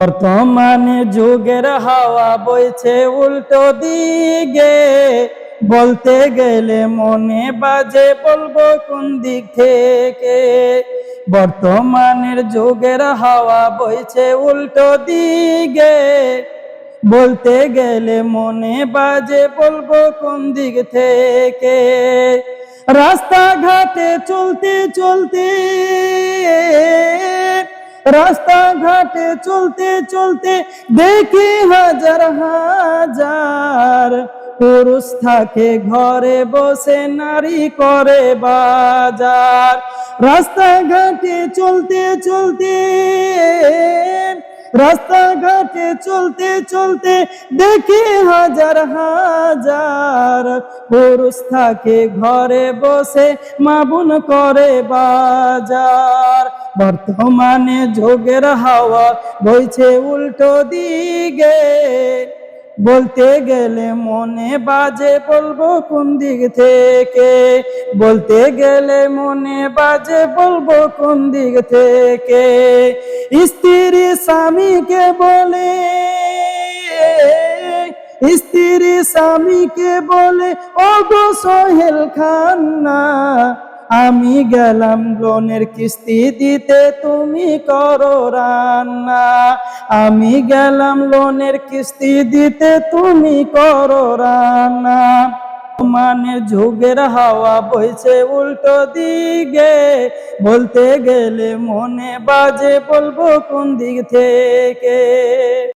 বর্তমানে যুগের হাওয়া বইছে উল্টো দিকে, বলতে গেলে মনে বাজে বলবো কোন দিক থেকে। বর্তমানের যুগের হাওয়া বইছে উল্টো দিকে, বলতে গেলে মনে বাজে বলবো কোন দিক থেকে। রাস্তাঘাটে চলতে চলতে রাস্তাঘাটে চলতে চলতে দেখি হাজার হাজার পুরুষ থাকে ঘরে বসে, নারী করে বাজার। রাস্তাঘাটে চলতে চলতে রাস্তাঘাটে চলতে চলতে দেখি হাজার হাজার পুরুষ থাকে ঘরে বসে, মা বোন করে বাজার। বর্তমানে যুগের হাওয়া বইছে উল্টো দিকে, বলতে গেলে মনে বাজে বলবো কোন দিক থেকে। বলতে গেলে মনে বাজে বলবো কোন দিক থেকে। স্ত্রী স্বামীকে বলে, স্ত্রী স্বামীকে বলে ওগো সোহেল খান্না, আমি গেলাম লোনের কিস্তি দিতে তুমি করো রান্না। আমি গেলাম লোনের কিস্তি দিতে তুমি করো রান্না। মানে যুগের হাওয়া বইছে উল্টো দিকে, বলতে গেলে মনে বাজে বলবো কোন দিক থেকে।